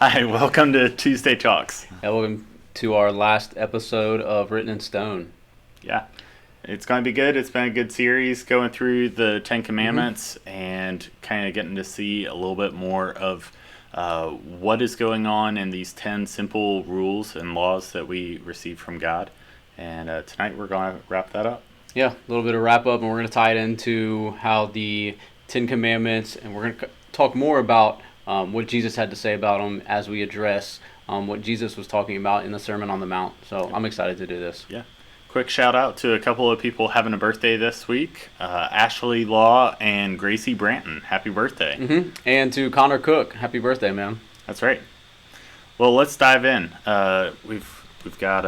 Hi, welcome to Tuesday Talks. Welcome to our last episode of Written in Stone. Yeah, it's going to be good. It's been a good series going through the Ten Mm-hmm. Commandments and kind of getting to see a little bit more of what is going on in these 10 simple rules and laws that we receive from God. And tonight we're going to wrap that up. Yeah, a little bit of wrap up, and we're going to tie it into how the Ten Commandments, and we're going to talk more about what Jesus had to say about them as we address what Jesus was talking about in the Sermon on the Mount. So I'm excited to do this. Yeah. Quick shout out to a couple of people having a birthday this week. Ashley Law and Gracie Branton. Happy birthday. Mm-hmm. And to Connor Cook, happy birthday, man. That's right. Well, let's dive in. We've got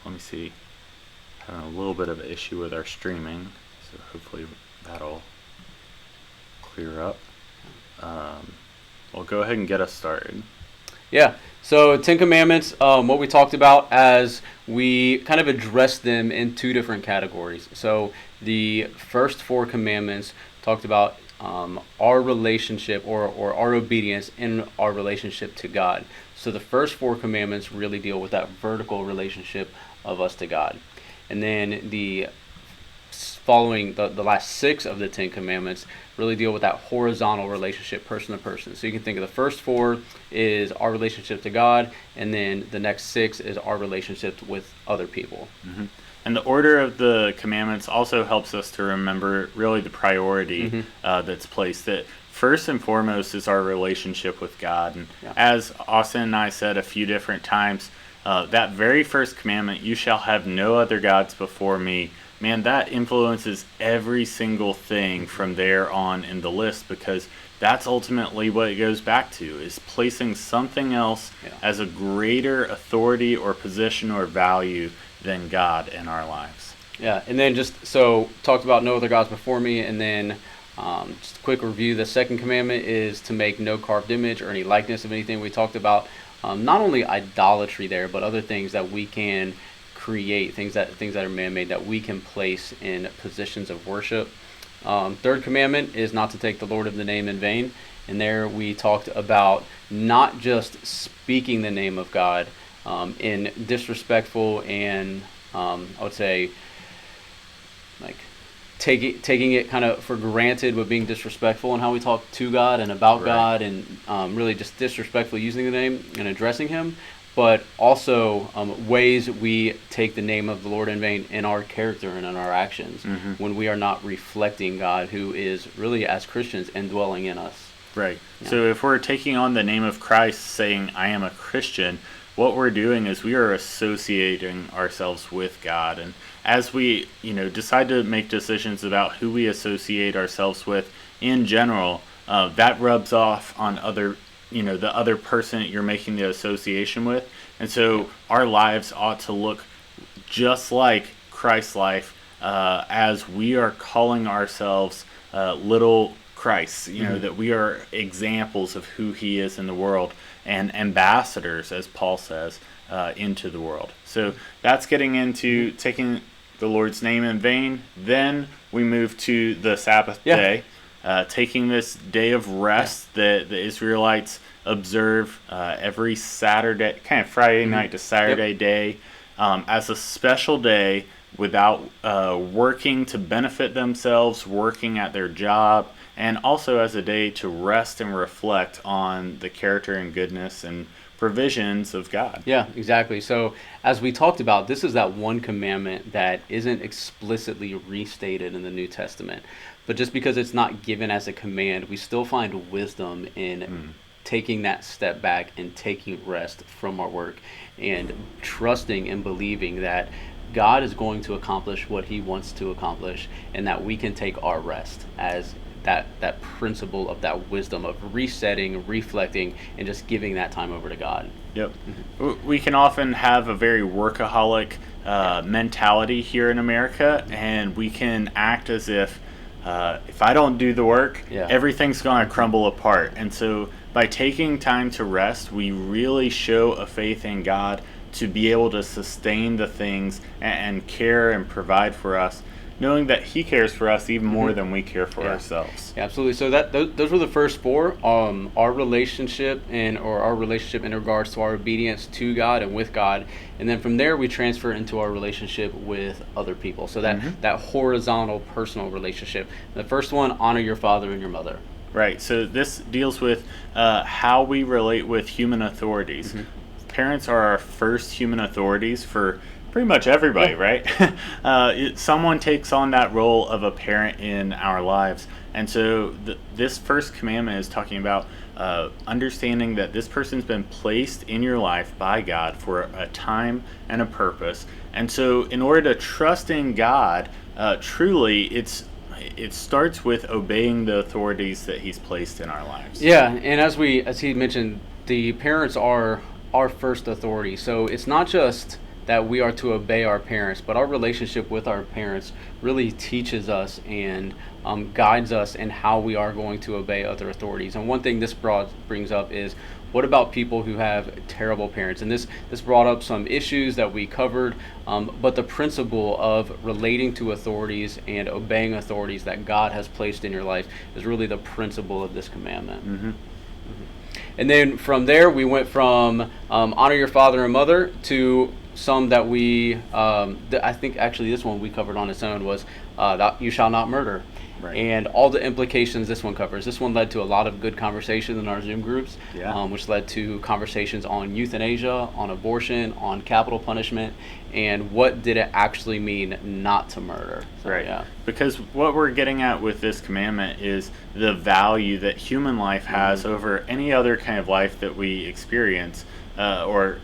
let me see, having a little bit of an issue with our streaming, so hopefully that'll clear up. Well, go ahead and get us started. Yeah. So Ten Commandments, what we talked about as we kind of addressed them in two different categories. So the first four commandments talked about our relationship or our obedience in our relationship to God. So the first four commandments really deal with that vertical relationship of us to God. And then the following the last six of the Ten Commandments really deal with that horizontal relationship, person to person. So you can think of the first four is our relationship to God, and then the next six is our relationship with other people. Mm-hmm. And the order of the commandments also helps us to remember really the priority that's placed. That first and foremost is our relationship with God. And as Austin and I said a few different times, that very first commandment, you shall have no other gods before me, man, that influences every single thing from there on in the list, because that's ultimately what it goes back to, is placing something else as a greater authority or position or value than God in our lives. Yeah, and then just so talked about no other gods before me, and then just a quick review. The second commandment is to make no carved image or any likeness of anything. We talked about not only idolatry there, but other things that we can create, things that are man-made that we can place in positions of worship. Third commandment is not to take the Lord of the name in vain. And there we talked about not just speaking the name of God in disrespectful and I would say like taking it kind of for granted with being disrespectful in how we talk to God and about God, and really just disrespectfully using the name and addressing Him, but also ways we take the name of the Lord in vain in our character and in our actions when we are not reflecting God, who is really, as Christians, indwelling in us. Right. Yeah. So if we're taking on the name of Christ, saying, I am a Christian, what we're doing is we are associating ourselves with God. And as we, decide to make decisions about who we associate ourselves with in general, that rubs off on the other person that you're making the association with. And so our lives ought to look just like Christ's life, as we are calling ourselves little Christ, that we are examples of who He is in the world and ambassadors, as Paul says, into the world. So that's getting into taking the Lord's name in vain. Then we move to the Sabbath day. Taking this day of rest that the Israelites observe every Saturday, kind of Friday night to Saturday day, as a special day without working to benefit themselves, working at their job, and also as a day to rest and reflect on the character and goodness and provisions of God. Yeah, exactly. So as we talked about, this is that one commandment that isn't explicitly restated in the New Testament. But just because it's not given as a command, we still find wisdom in taking that step back and taking rest from our work and trusting and believing that God is going to accomplish what He wants to accomplish, and that we can take our rest as that principle of that wisdom of resetting, reflecting, and just giving that time over to God. Yep. We can often have a very workaholic mentality here in America, and we can act as if I don't do the work, everything's going to crumble apart. And so by taking time to rest, we really show a faith in God to be able to sustain the things and care and provide for us. knowing that He cares for us even more than we care for ourselves. Yeah, absolutely. So those were the first four. Our relationship in regards to our obedience to God and with God, and then from there we transfer into our relationship with other people. So that horizontal personal relationship. The first one, honor your father and your mother. Right. So this deals with how we relate with human authorities. Parents are our first human authorities for pretty much everybody, right? Someone takes on that role of a parent in our lives. And so this first commandment is talking about understanding that this person's been placed in your life by God for a time and a purpose. And so in order to trust in God, truly, it starts with obeying the authorities that He's placed in our lives. Yeah, and as he mentioned, the parents are our first authority. So it's not just that we are to obey our parents, but our relationship with our parents really teaches us and guides us in how we are going to obey other authorities. And one thing this brings up is, what about people who have terrible parents? And this brought up some issues that we covered, but the principle of relating to authorities and obeying authorities that God has placed in your life is really the principle of this commandment. And then from there, we went from honor your father and mother to some that we, I think actually this one we covered on its own was that you shall not murder. Right. And all the implications this one covers. This one led to a lot of good conversations in our Zoom groups, which led to conversations on euthanasia, on abortion, on capital punishment, and what did it actually mean not to murder. So, right. Yeah. Because what we're getting at with this commandment is the value that human life has over any other kind of life that we experience or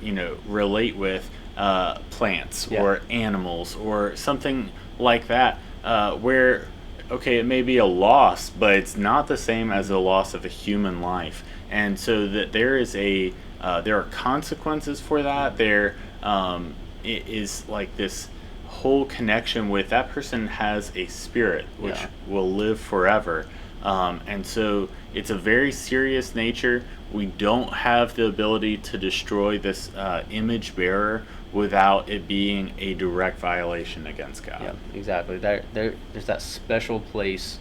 relate with, plants or animals or something like that, where okay, it may be a loss, but it's not the same as the loss of a human life. And so that there are consequences for that. There is like this whole connection with that person has a spirit which will live forever. And so it's a very serious nature. We don't have the ability to destroy this image bearer without it being a direct violation against God. Yeah, exactly. There's that special place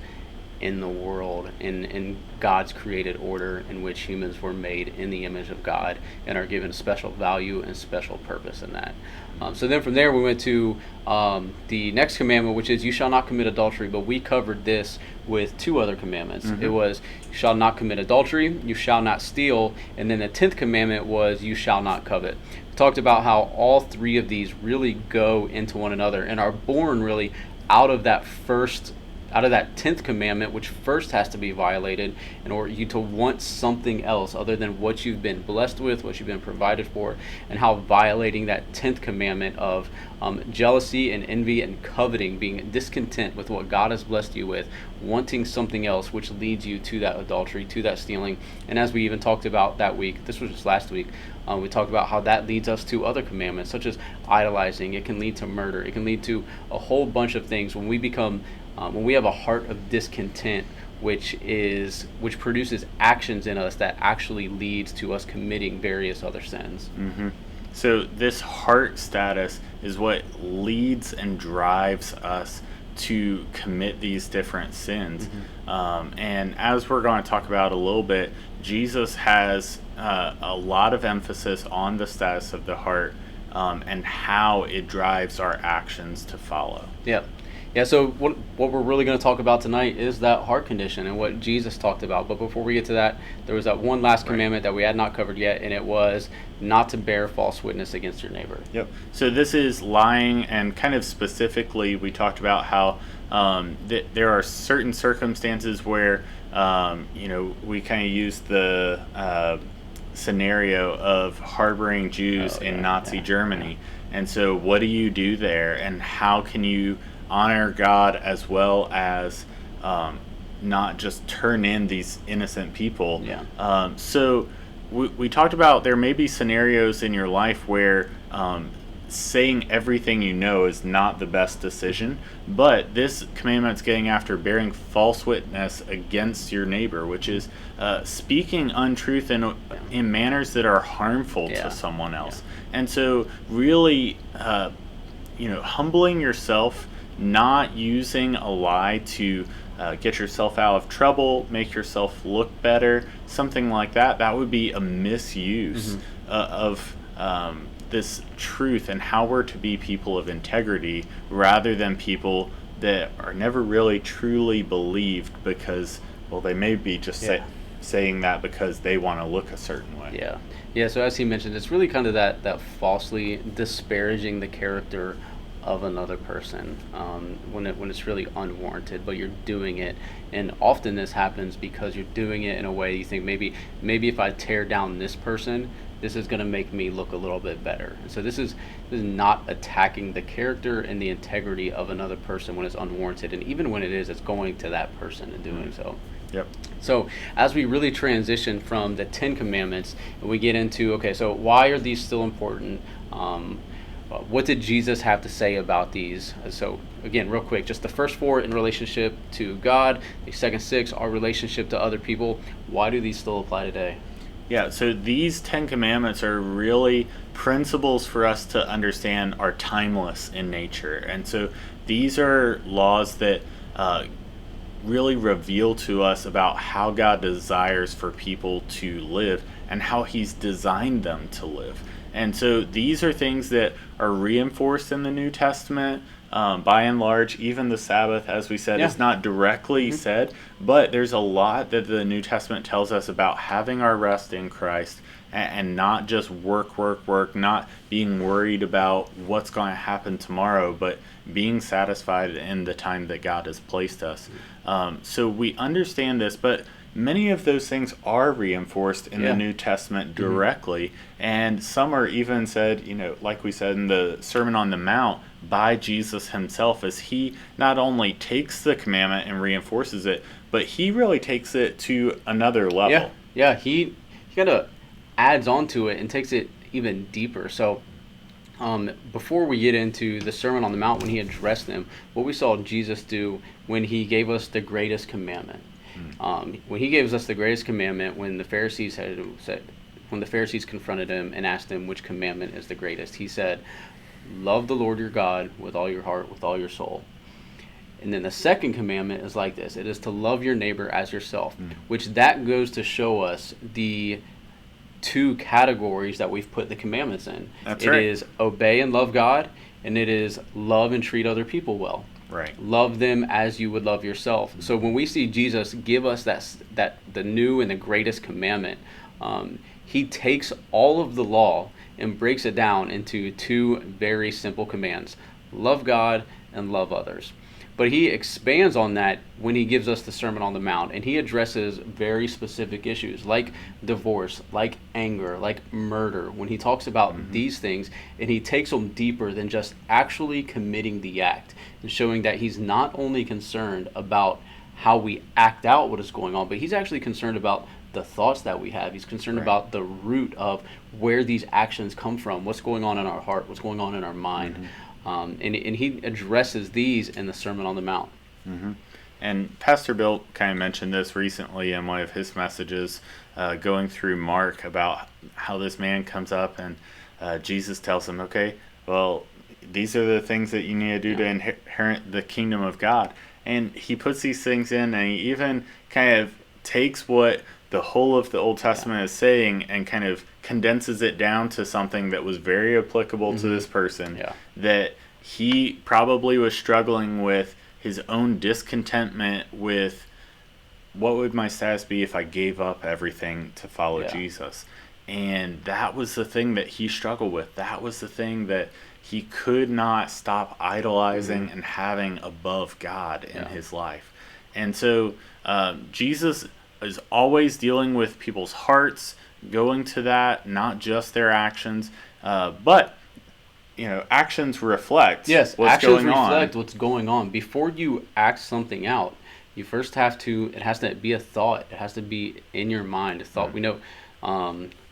in the world, in God's created order, in which humans were made in the image of God and are given special value and special purpose in that. So then from there we went to the next commandment, which is you shall not commit adultery, but we covered this with two other commandments. It was you shall not commit adultery, you shall not steal, and then the 10th commandment was you shall not covet. We talked about how all three of these really go into one another and are born really out of that 10th commandment, which first has to be violated in order you to want something else other than what you've been blessed with, what you've been provided for, and how violating that 10th commandment of jealousy and envy and coveting, being discontent with what God has blessed you with, wanting something else, which leads you to that adultery, to that stealing. And as we even talked about that week, this was just last week, we talked about how that leads us to other commandments, such as idolizing. It can lead to murder. It can lead to a whole bunch of things when we have a heart of discontent, which produces actions in us that actually leads to us committing various other sins. So this heart status is what leads and drives us to commit these different sins. And as we're going to talk about a little bit, Jesus has a lot of emphasis on the status of the heart and how it drives our actions to follow. Yeah, so what we're really going to talk about tonight is that heart condition and what Jesus talked about. But before we get to that, there was that one last commandment that we had not covered yet, and it was not to bear false witness against your neighbor. So this is lying, and kind of specifically, we talked about how there are certain circumstances where, we kind of use the scenario of harboring Jews in Nazi Germany. And so what do you do there, and how can you honor God as well as not just turn in these innocent people? So we talked about there may be scenarios in your life where saying everything you know is not the best decision, but this commandment's getting after bearing false witness against your neighbor, which is speaking untruth in manners that are harmful to someone else. And so really humbling yourself, not using a lie to get yourself out of trouble, make yourself look better, something like that. That would be a misuse of this truth and how we're to be people of integrity rather than people that are never really truly believed because, well, they may be just saying that because they want to look a certain way. Yeah. So as he mentioned, it's really kind of that falsely disparaging the character of another person when it's really unwarranted, but you're doing it, and often this happens because you're doing it in a way you think maybe if I tear down this person, this is going to make me look a little bit better. And so this is not attacking the character and the integrity of another person when it's unwarranted, and even when it is, it's going to that person and doing so. Yep. So as we really transition from the 10 Commandments and we get into, okay, so why are these still important? What did Jesus have to say about these? So again, real quick, just the first 4 in relationship to God, the second 6, our relationship to other people. Why do these still apply today? Yeah, so these 10 Commandments are really principles for us to understand are timeless in nature. And so these are laws that really reveal to us about how God desires for people to live and how He's designed them to live. And so these are things that are reinforced in the New Testament. By and large, even the Sabbath, as we said, is not directly said, but there's a lot that the New Testament tells us about having our rest in Christ and not just work, not being worried about what's going to happen tomorrow, but being satisfied in the time that God has placed us. So we understand this, but many of those things are reinforced in the New Testament directly, and some are even said, like we said in the Sermon on the Mount, by Jesus himself, as he not only takes the commandment and reinforces it, but he really takes it to another level. Yeah, he kind of adds on to it and takes it even deeper. So before we get into the Sermon on the Mount, when he addressed them, what we saw Jesus do when he gave us the greatest commandment. When he gave us the greatest commandment, when the Pharisees confronted him and asked him which commandment is the greatest, he said, love the Lord your God with all your heart, with all your soul. And then the second commandment is like this. It is to love your neighbor as yourself, which that goes to show us the 2 categories that we've put the commandments in. That's right. It is obey and love God, and it is love and treat other people well. Right. Love them as you would love yourself. So when we see Jesus give us that the new and the greatest commandment, he takes all of the law and breaks it down into 2 very simple commands: love God and love others. But he expands on that when he gives us the Sermon on the Mount, and he addresses very specific issues like divorce, like anger, like murder, when he talks about these things, and he takes them deeper than just actually committing the act, and showing that he's not only concerned about how we act out what is going on, but he's actually concerned about the thoughts that we have. He's concerned about the root of where these actions come from, what's going on in our heart, what's going on in our mind. And he addresses these in the Sermon on the Mount. And Pastor Bill kind of mentioned this recently in one of his messages, going through Mark, about how this man comes up and Jesus tells him, okay, well, these are the things that you need to do to inherit the kingdom of God. And he puts these things in, and he even kind of takes what the whole of the Old Testament is saying and kind of condenses it down to something that was very applicable to this person, that he probably was struggling with his own discontentment with, what would my status be if I gave up everything to follow Jesus? And that was the thing that he struggled with. That was the thing that he could not stop idolizing and having above God in his life. And so Jesus is always dealing with people's hearts, going to that, not just their actions, but actions reflect what's going on. What's going on. Before you act something out, you first have to, it has to be a thought. It has to be in your mind. A thought. We know,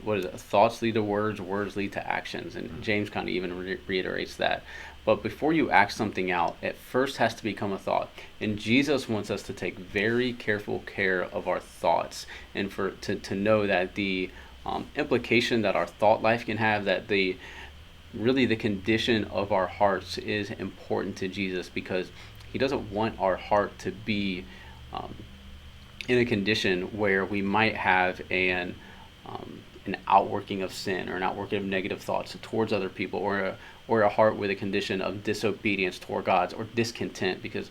what is it? Thoughts lead to words, words lead to actions. And James kind of even reiterates that. But before you act something out, it first has to become a thought. And Jesus wants us to take very careful care of our thoughts, and to know that the implication that our thought life can have, that the really the condition of our hearts is important to Jesus, because he doesn't want our heart to be um, in a condition where we might have an outworking of sin, or an outworking of negative thoughts towards other people, or a heart with a condition of disobedience toward God, or discontent, because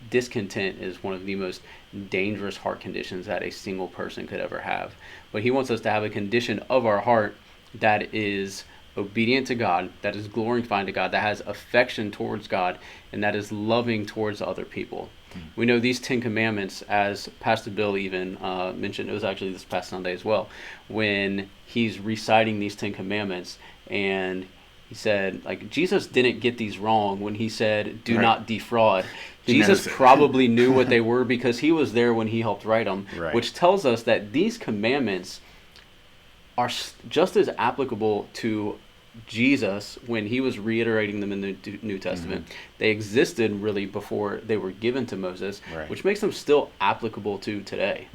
discontent is one of the most dangerous heart conditions that a single person could ever have. But he wants us to have a condition of our heart that is obedient to God, that is glorifying to God, that has affection towards God, and that is loving towards other people. We know these 10 commandments, as Pastor Bill even mentioned, it was actually this past Sunday as well, when he's reciting these 10 commandments, and he said, like, Jesus didn't get these wrong when he said, do not defraud. Jesus probably knew what they were, because he was there when he helped write them, which tells us that these commandments are just as applicable to Jesus when he was reiterating them in the New Testament. They existed really before they were given to Moses, which makes them still applicable to today.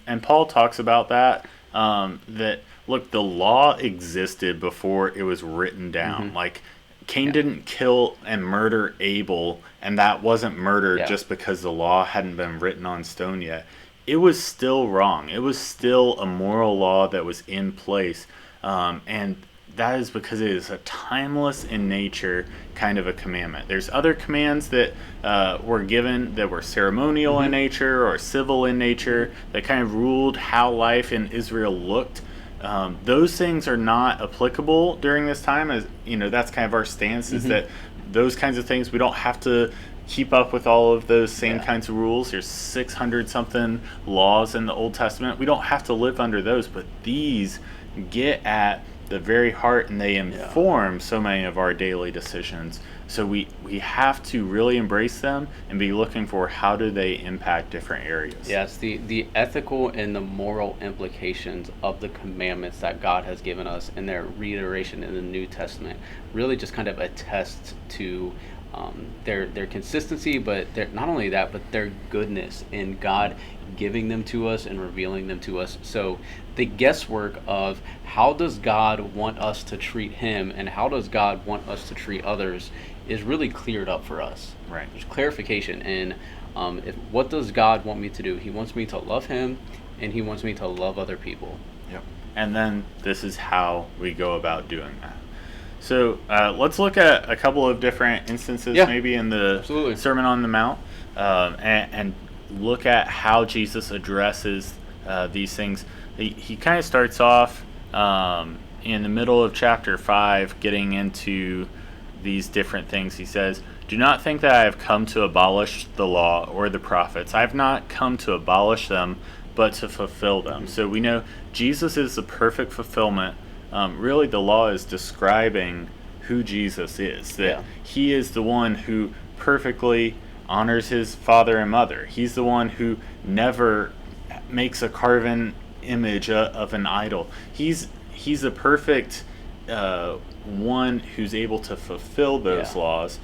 And Paul talks about that, that, look, the law existed before it was written down. Like, Cain didn't kill and murder Abel, and that wasn't murder just because the law hadn't been written on stone yet. It was still wrong. It was still a moral law that was in place, and that is because it is a timeless in nature kind of a commandment. There's other commands that were given that were ceremonial in nature or civil in nature, that kind of ruled how life in Israel looked. Those things are not applicable during this time. As you know, that's kind of our stance, is that those kinds of things, we don't have to keep up with all of those same kinds of rules. There's 600 something laws in the Old Testament. We don't have to live under those, but these get at the very heart, and they inform so many of our daily decisions. So we have to really embrace them and be looking for how do they impact different areas. Yes, the ethical and the moral implications of the commandments that God has given us, and their reiteration in the New Testament, really just kind of attest to their consistency, but not only that, but their goodness in God giving them to us and revealing them to us. So the guesswork of how does God want us to treat him, and how does God want us to treat others, is really cleared up for us. There's clarification. And what does God want me to do? He wants me to love him, and he wants me to love other people. And then this is how we go about doing that. So let's look at a couple of different instances, maybe in the Sermon on the Mount, and look at how Jesus addresses these things. He kind of starts off in the middle of chapter 5, getting into these different things. He says, "Do not think that I have come to abolish the law or the prophets. I have not come to abolish them, but to fulfill them." So we know Jesus is the perfect fulfillment. Really, the law is describing who Jesus is, that he is the one who perfectly honors his father and mother. He's the one who never makes a carven image of an idol. He's a perfect one who's able to fulfill those laws,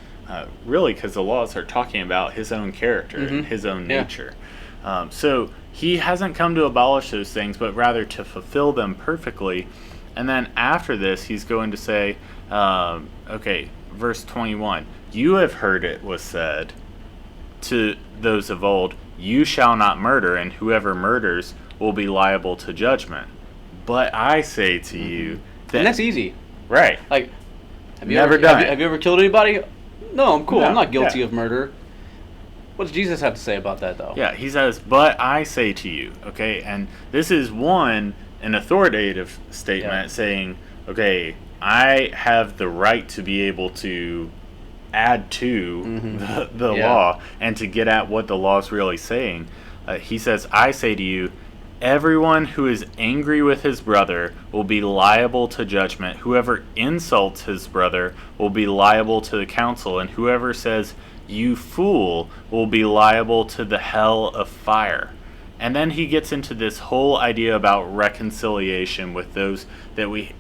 really, because the laws are talking about his own character and his own nature. So he hasn't come to abolish those things, but rather to fulfill them perfectly. And then after this, he's going to say, verse 21, "You have heard it was said to those of old, you shall not murder, and whoever murders will be liable to judgment. But I say to you that..." And that's easy. Right. Like, have you ever killed anybody? No, I'm cool. I'm not guilty of murder. What does Jesus have to say about that, though? Yeah, he says, "But I say to you," okay? And this is an authoritative statement saying, okay, I have the right to be able to add to the law and to get at what the law is really saying. He says, "I say to you, everyone who is angry with his brother will be liable to judgment. Whoever insults his brother will be liable to the council, and whoever says, 'You fool,' will be liable to the hell of fire." And then he gets into this whole idea about reconciliation with those that we,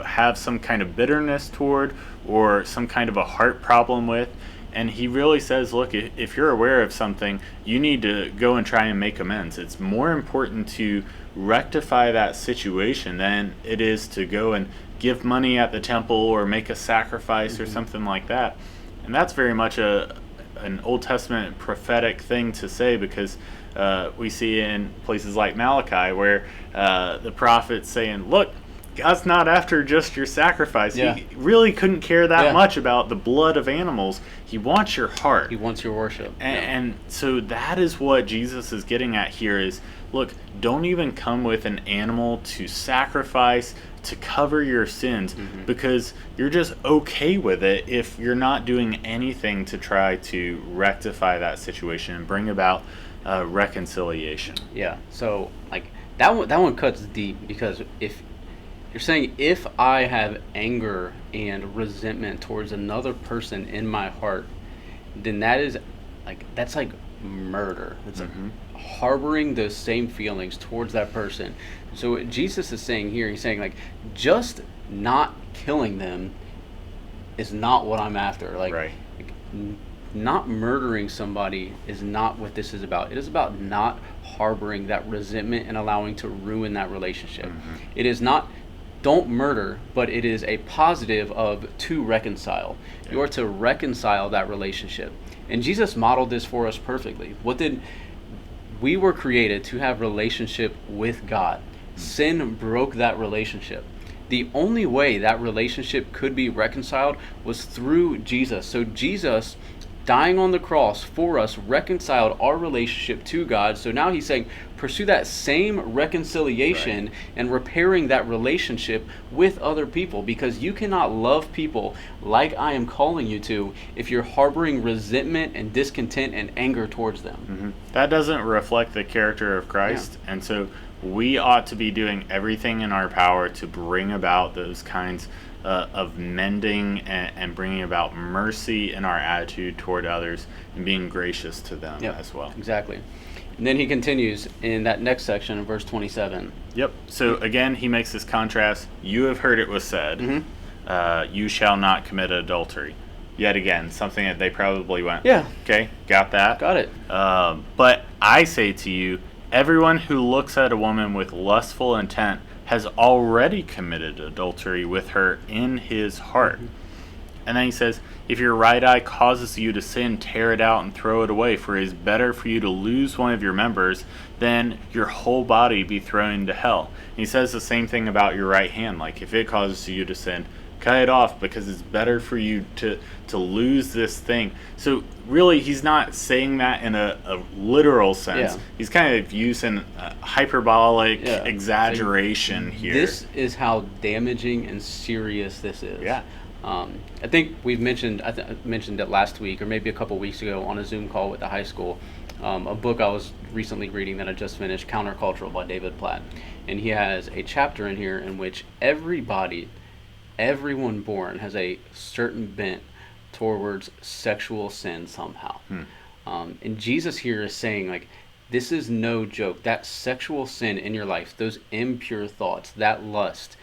have some kind of bitterness toward, or some kind of a heart problem with. And he really says, look, if you're aware of something, you need to go and try and make amends. It's more important to rectify that situation than it is to go and give money at the temple or make a sacrifice or something like that. And that's very much an Old Testament prophetic thing to say, because we see in places like Malachi where the prophet's saying, look, God's not after just your sacrifice. Yeah. He really couldn't care that Yeah. much about the blood of animals. He wants your heart. He wants your worship. And so that is what Jesus is getting at here is, look, don't even come with an animal to sacrifice to cover your sins, because you're just okay with it if you're not doing anything to try to rectify that situation and bring about reconciliation. Yeah. So like that one cuts deep, because if you're saying, if I have anger and resentment towards another person in my heart, then that's like murder. It's like harboring those same feelings towards that person. So what Jesus is saying here, he's saying like, just not killing them is not what I'm after. Like, Right. not murdering somebody is not what this is about. It is about not harboring that resentment and allowing to ruin that relationship. It is not, don't murder, but it is a positive of to reconcile. Yeah. You are to reconcile that relationship. And Jesus modeled this for us perfectly. We were created to have relationship with God. Sin broke that relationship. The only way that relationship could be reconciled was through Jesus. So Jesus, dying on the cross for us, reconciled our relationship to God. So now he's saying, pursue that same reconciliation and repairing that relationship with other people, because you cannot love people like I am calling you to if you're harboring resentment and discontent and anger towards them. That doesn't reflect the character of Christ. And so we ought to be doing everything in our power to bring about those kinds of mending and bringing about mercy in our attitude toward others and being gracious to them as well. Exactly. And then he continues in that next section in verse 27. Yep. So again, he makes this contrast. You have heard it was said, you shall not commit adultery. Yet again, something that they probably went, okay, got that. Got it. But I say to you, everyone who looks at a woman with lustful intent has already committed adultery with her in his heart. And then he says, if your right eye causes you to sin, tear it out and throw it away, for it is better for you to lose one of your members than your whole body be thrown into hell. And he says the same thing about your right hand. Like, if it causes you to sin, cut it off, because it's better for you to lose this thing. So really, he's not saying that in a literal sense. Yeah. He's kind of using hyperbolic exaggeration here. This is how damaging and serious this is. Yeah. I think we've mentioned, I mentioned it last week or maybe a couple weeks ago on a Zoom call with the high school, a book I was recently reading that I just finished, Countercultural by David Platt. And he has a chapter in here in which everyone born has a certain bent towards sexual sin somehow. And Jesus here is saying, like, this is no joke. That sexual sin in your life, those impure thoughts, that lust,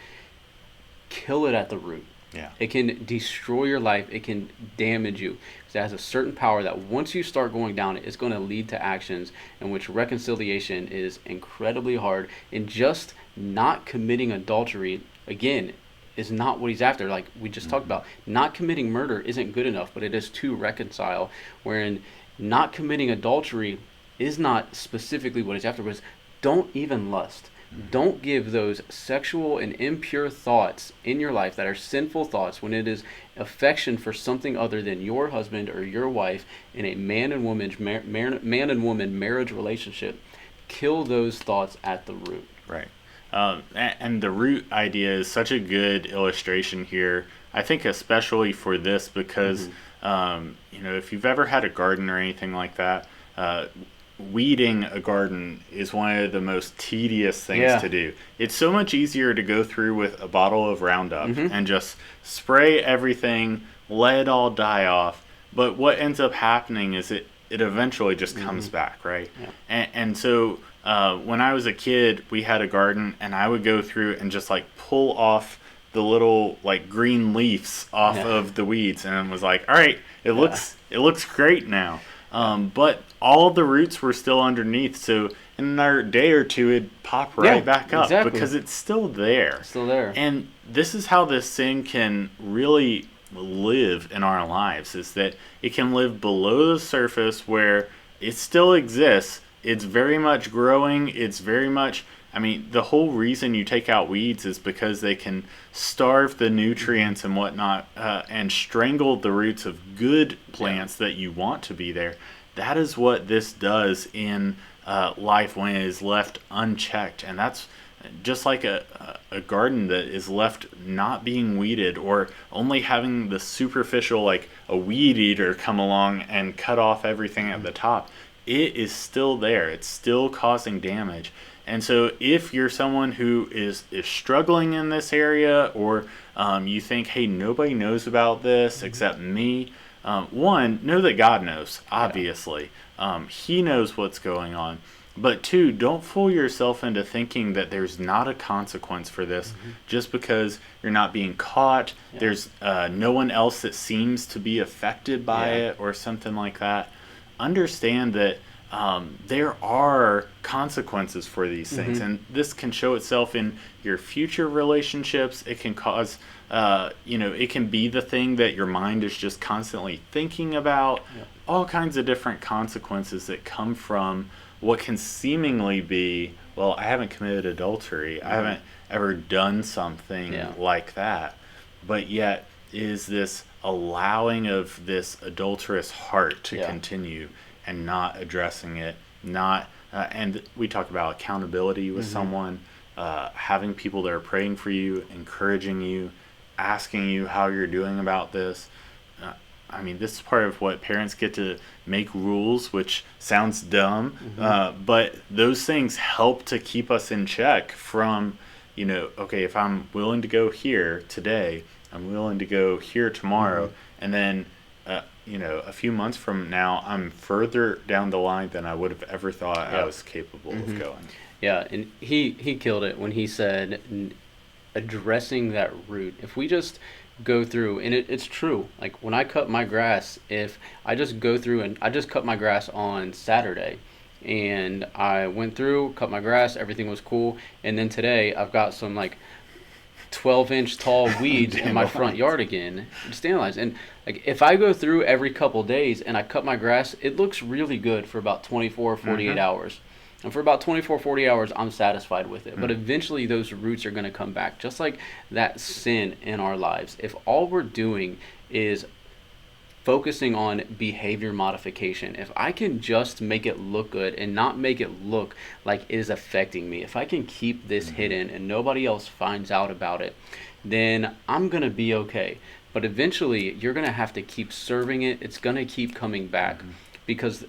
kill it at the root. Yeah. It can destroy your life. It can damage you. It has a certain power that once you start going down it, it's going to lead to actions in which reconciliation is incredibly hard. And just not committing adultery, again, is not what he's after. Like we just talked about, not committing murder isn't good enough, but it is to reconcile. Wherein not committing adultery is not specifically what he's after, but don't even lust. Don't give those sexual and impure thoughts in your life that are sinful thoughts, when it is affection for something other than your husband or your wife in a man and woman marriage relationship. Kill those thoughts at the root. Right. And the root idea is such a good illustration here, I think, especially for this, because if you've ever had a garden or anything like that, weeding a garden is one of the most tedious things to do. It's so much easier to go through with a bottle of Roundup and just spray everything, let it all die off. But what ends up happening is it eventually just comes back, right? Yeah. And so when I was a kid, we had a garden, and I would go through and just like pull off the little like green leaves off of the weeds, and was like, all right, it looks great now. But all the roots were still underneath, so in another day or two it'd pop right back up because it's still there. It's still there. And this is how this sin can really live in our lives, is that it can live below the surface where it still exists. It's very much growing. It's very much, I mean, the whole reason you take out weeds is because they can starve the nutrients and whatnot and strangle the roots of good plants that you want to be there. That is what this does in life when it is left unchecked. And that's just like a garden that is left not being weeded, or only having the superficial, like a weed eater come along and cut off everything at the top. It is still there. It's still causing damage. And so if you're someone who is struggling in this area, or you think, hey, nobody knows about this except me, one, know that God knows, obviously. He knows what's going on. But two, don't fool yourself into thinking that there's not a consequence for this just because you're not being caught. There's no one else that seems to be affected by it or something like that. Understand that there are consequences for these things, and this can show itself in your future relationships. It can cause, it can be the thing that your mind is just constantly thinking about. All kinds of different consequences that come from what can seemingly be, well, I haven't committed adultery. I haven't ever done something like that. But yet, is this allowing of this adulterous heart to continue and not addressing it, and we talk about accountability with someone, having people that are praying for you, encouraging you, asking you how you're doing about this. I mean, this is part of what parents get to make rules, which sounds dumb, but those things help to keep us in check from, okay, if I'm willing to go here today, I'm willing to go here tomorrow, and then, a few months from now, I'm further down the line than I would have ever thought I was capable of going. Yeah, and he killed it when he said addressing that root. If we just go through, and it's true, like when I cut my grass, if I just go through and I just cut my grass on Saturday, and I went through, cut my grass, everything was cool, and then today I've got some like 12-inch tall weeds in my front yard again, dandelions. And like if I go through every couple days and I cut my grass, it looks really good for about 24 48 hours. And for about 24 40 hours, I'm satisfied with it. But eventually those roots are going to come back, just like that sin in our lives. If all we're doing is focusing on behavior modification, if I can just make it look good and not make it look like it is affecting me, if I can keep this hidden and nobody else finds out about it, then I'm going to be okay. But eventually, you're going to have to keep serving it. It's going to keep coming back because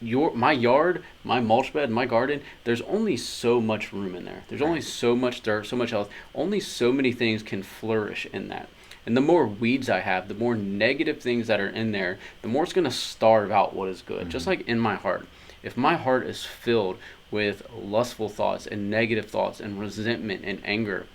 my yard, my mulch bed, my garden, there's only so much room in there. There's only so much dirt, so much else. Only so many things can flourish in that. And the more weeds I have, the more negative things that are in there, the more it's going to starve out what is good. Just like in my heart. If my heart is filled with lustful thoughts and negative thoughts and resentment and anger,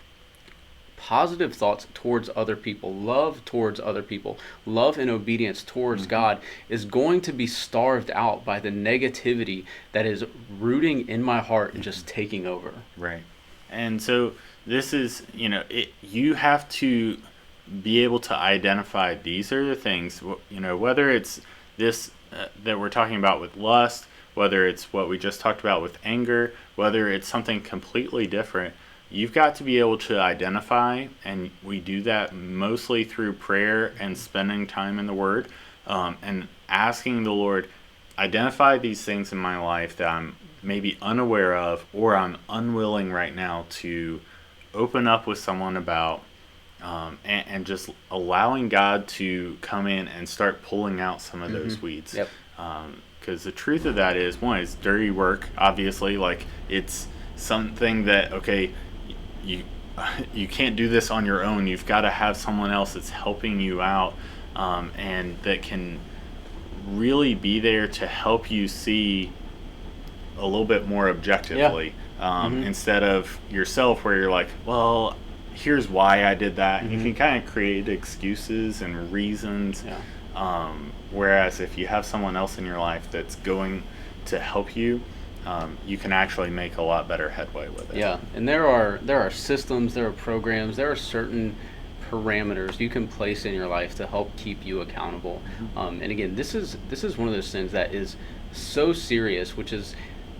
positive thoughts towards other people, love towards other people, love and obedience towards God is going to be starved out by the negativity that is rooting in my heart and just taking over. Right. And so this is, you have to be able to identify these are the things, whether it's this that we're talking about with lust, whether it's what we just talked about with anger, whether it's something completely different. You've got to be able to identify, and we do that mostly through prayer and spending time in the Word, and asking the Lord, identify these things in my life that I'm maybe unaware of or I'm unwilling right now to open up with someone about, and just allowing God to come in and start pulling out some of those weeds. Because the truth of that is, one, it's dirty work, obviously. Like, it's something that, okay, you can't do this on your own. You've got to have someone else that's helping you out, and that can really be there to help you see a little bit more objectively, instead of yourself where you're like, well, here's why I did that. You can kind of create excuses and reasons. Whereas if you have someone else in your life that's going to help you, you can actually make a lot better headway with it. Yeah, and there are systems, there are programs, there are certain parameters you can place in your life to help keep you accountable. And again, this is one of those things that is so serious, which is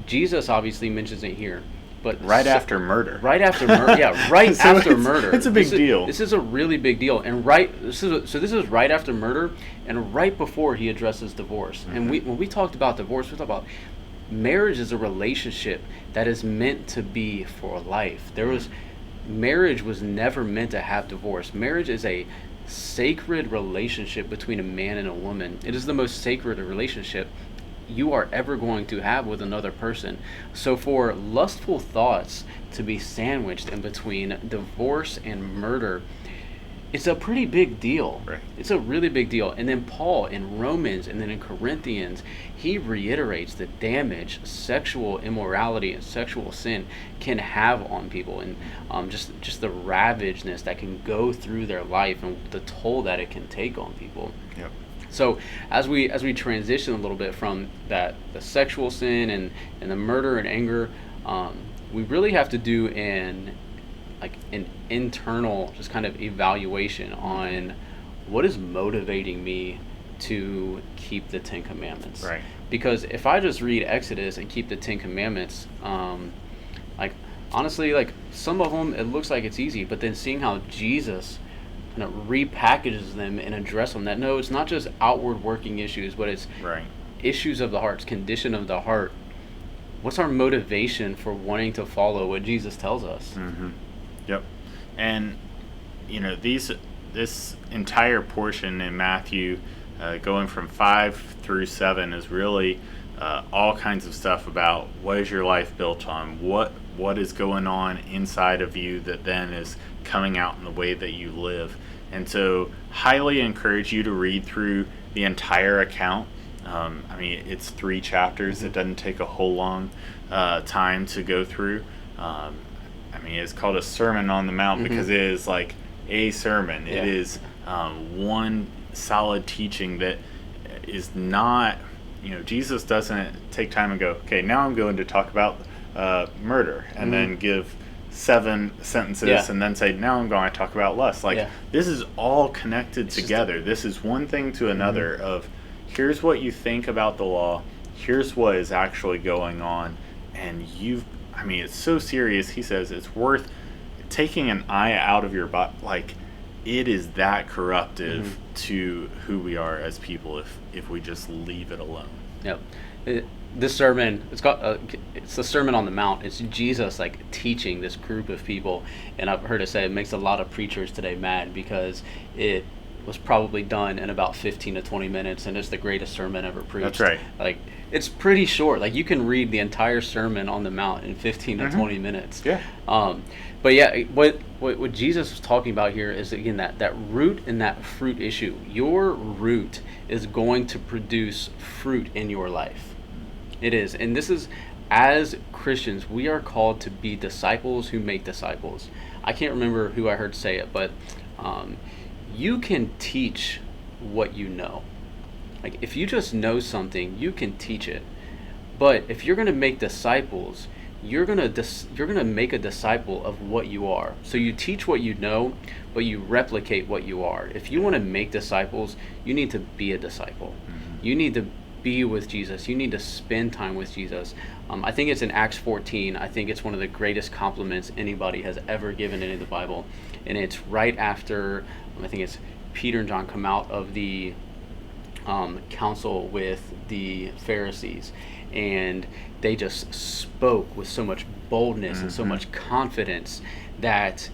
Jesus obviously mentions it here, but after murder. Right after murder, yeah, right So after murder. It's a big deal. This is a really big deal, and this is right after murder, and right before he addresses divorce. And when we talked about divorce, we talked about marriage is a relationship that is meant to be for life. Marriage was never meant to have divorce. Marriage is a sacred relationship between a man and a woman. It is the most sacred relationship you are ever going to have with another person. So for lustful thoughts to be sandwiched in between divorce and murder, it's a pretty big deal. Right. It's a really big deal. And then Paul in Romans and then in Corinthians, he reiterates the damage sexual immorality and sexual sin can have on people, and just the ravageness that can go through their life and the toll that it can take on people. Yep. So as we transition a little bit from the sexual sin and the murder and anger, we really have to do an internal just kind of evaluation on what is motivating me to keep the Ten Commandments. Right. Because if I just read Exodus and keep the Ten Commandments, honestly, some of them it looks like it's easy, but then seeing how Jesus kind of repackages them and address them, that no, it's not just outward working issues, but it's issues of the heart, it's condition of the heart. What's our motivation for wanting to follow what Jesus tells us? Yep. And this entire portion in Matthew, going from 5 through 7, is really all kinds of stuff about what is your life built on, what is going on inside of you that then is coming out in the way that you live. And so highly encourage you to read through the entire account. It's 3 chapters. It doesn't take a whole long time to go through. It's called a Sermon on the Mount because it is like a sermon. Yeah. It is one solid teaching that is not, Jesus doesn't take time and go, okay, now I'm going to talk about murder, and then give 7 sentences and then say, now I'm going to talk about lust. This is all connected together. This is one thing to another of, here's what you think about the law, here's what is actually going on, and it's so serious. He says it's worth taking an eye out of your body. It is that corruptive to who we are as people if we just leave it alone. Yep. This sermon, it's the Sermon on the Mount. It's Jesus teaching this group of people, and I've heard it say it makes a lot of preachers today mad because it was probably done in about 15 to 20 minutes, and it's the greatest sermon ever preached. That's right. It's pretty short. You can read the entire Sermon on the Mount in 15 to 20 minutes. Yeah. But yeah, what Jesus was talking about here is, again, that root and that fruit issue. Your root is going to produce fruit in your life. It is. And this is, as Christians, we are called to be disciples who make disciples. I can't remember who I heard say it, but you can teach what you know. If you just know something, you can teach it. But if you're going to make disciples, you're going to make a disciple of what you are. So you teach what you know, but you replicate what you are. If you want to make disciples, you need to be a disciple. You need to be with Jesus. You need to spend time with Jesus. I think it's in Acts 14. I think it's one of the greatest compliments anybody has ever given in the Bible. And it's right after, I think it's Peter and John come out of the council with the Pharisees, and they just spoke with so much boldness and so much confidence that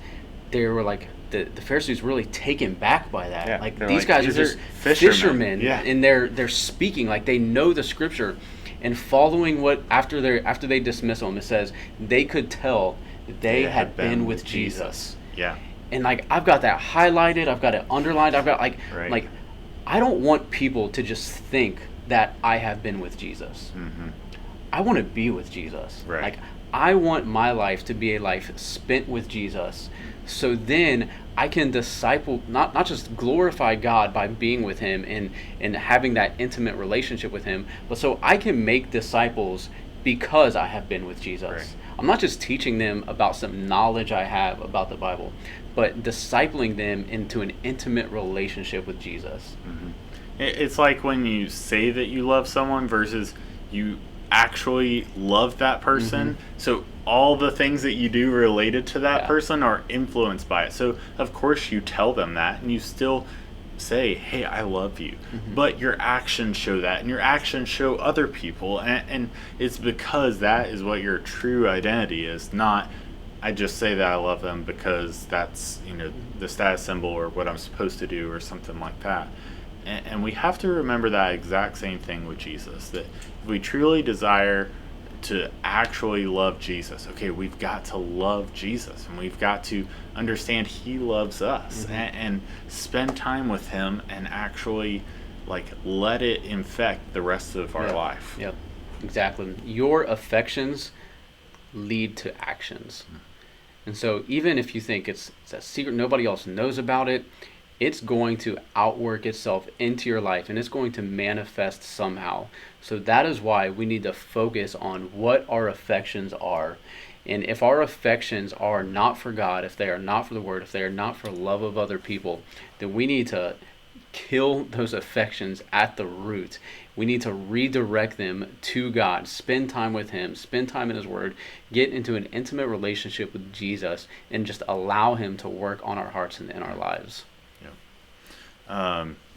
they were the Pharisees were really taken back by that. Yeah, these guys are just fishermen, yeah. And they're speaking they know the scripture and following what after they dismiss them. It says they could tell they had been with Jesus. Yeah. And I've got that highlighted, I've got it underlined, I've got I don't want people to just think that I have been with Jesus. I want to be with Jesus. Right. I want my life to be a life spent with Jesus. So then I can disciple, not just glorify God by being with him and having that intimate relationship with him, but so I can make disciples because I have been with Jesus. Right. I'm not just teaching them about some knowledge I have about the Bible, but discipling them into an intimate relationship with Jesus. Mm-hmm. It's like when you say that you love someone versus you actually love that person. Mm-hmm. So all the things that you do related to that Yeah. person are influenced by it. So of course you tell them that, and you still say, hey, I love you. Mm-hmm. But your actions show that, and your actions show other people. And it's because that is what your true identity is, not I just say that I love them because that's, the status symbol or what I'm supposed to do or something like that. And we have to remember that exact same thing with Jesus, that if we truly desire to actually love Jesus, okay, we've got to love Jesus, and we've got to understand he loves us, Mm-hmm. and spend time with him and actually let it infect the rest of our Yep. life. Yep, exactly. Your affections lead to actions. And so even if you think it's a secret, nobody else knows about it, it's going to outwork itself into your life, and it's going to manifest somehow. So that is why we need to focus on what our affections are. And if our affections are not for God, if they are not for the Word, if they are not for love of other people, then we need to kill those affections at the root. We need to redirect them to God, spend time with him, spend time in his word, get into an intimate relationship with Jesus, and just allow him to work on our hearts and in our lives.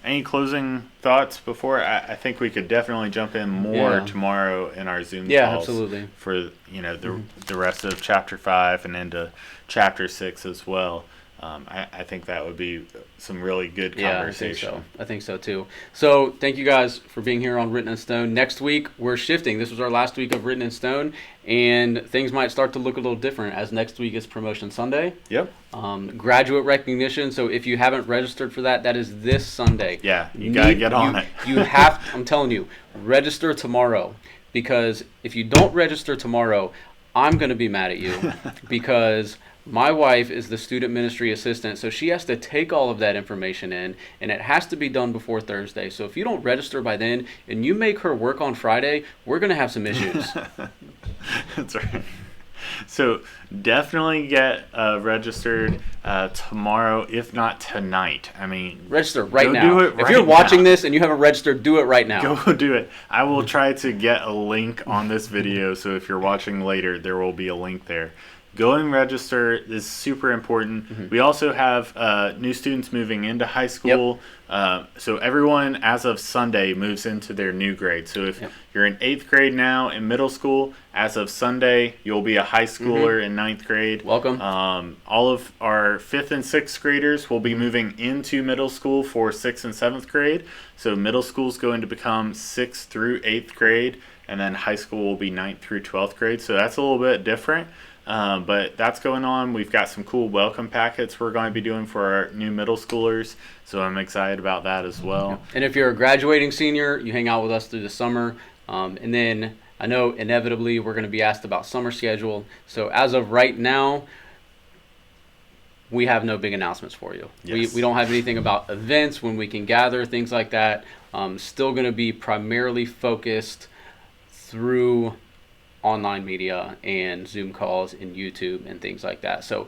Any closing thoughts before? I think we could definitely jump in more Yeah. tomorrow in our Zoom Yeah, calls absolutely. for the rest of chapter 5 and into chapter 6 as well. I think that would be some really good conversation. I think so too. So thank you guys for being here on Written in Stone. Next week we're shifting. This was our last week of Written in Stone, and things might start to look a little different as next week is Promotion Sunday. Yep. Graduate recognition. So if you haven't registered for that, that is this Sunday. Yeah, you gotta get on it. You have. I'm telling you, register tomorrow, because if you don't register tomorrow, I'm gonna be mad at you because my wife is the student ministry assistant, so she has to take all of that information in, and it has to be done before Thursday. So if you don't register by then and you make her work on Friday, we're going to have some issues. That's right. So definitely get registered tomorrow, if not tonight. I mean, Register right go now. do it If right you're watching now. this and you haven't registered, do it right now. Go do it. I will try to get a link on this video, so if you're watching later, there will be a link there. Go and register. This is super important. Mm-hmm. We also have new students moving into high school. So everyone, as of Sunday, moves into their new grade. So if you're in 8th grade now in middle school, as of Sunday, you'll be a high schooler in 9th grade. Welcome. All of our 5th and 6th graders will be moving into middle school for 6th and 7th grade. So middle school is going to become 6th through 8th grade, and then high school will be 9th through 12th grade. So that's a little bit different. But that's going on. We've got some cool welcome packets we're going to be doing for our new middle schoolers, so I'm excited about that as well. And if you're a graduating senior, you hang out with us through the summer. And then I know inevitably we're going to be asked about summer schedule. So as of right now, we have no big announcements for you. Yes. We don't have anything about events, when we can gather, things like that. Still going to be primarily focused through online media and Zoom calls and YouTube and things like that. So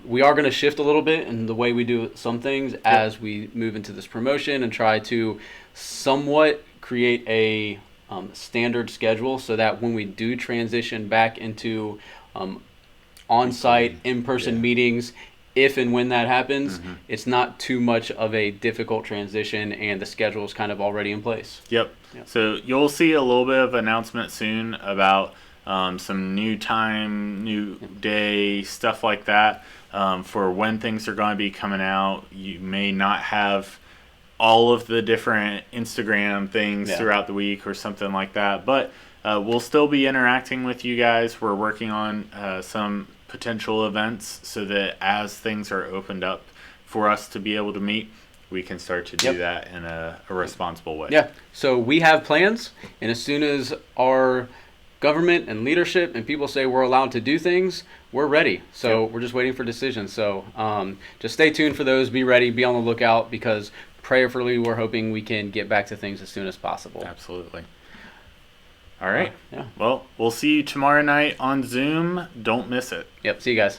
we are going to shift a little bit in the way we do some things as we move into this promotion and try to somewhat create a standard schedule, so that when we do transition back into on-site, in-person meetings, if and when that happens, it's not too much of a difficult transition, and the schedule is kind of already in place. Yep. So you'll see a little bit of announcement soon about some new time, new day, stuff like that, for when things are going to be coming out. You may not have all of the different Instagram things throughout the week or something like that, but we'll still be interacting with you guys. We're working on some potential events so that as things are opened up for us to be able to meet, we can start to do that in a responsible way. Yeah. So we have plans, and as soon as our government and leadership and people say we're allowed to do things, we're ready. So we're just waiting for decisions. So just stay tuned for those. Be ready. Be on the lookout, because prayerfully we're hoping we can get back to things as soon as possible. Absolutely. All right. Yeah. Well, we'll see you tomorrow night on Zoom. Don't miss it. Yep. See you guys.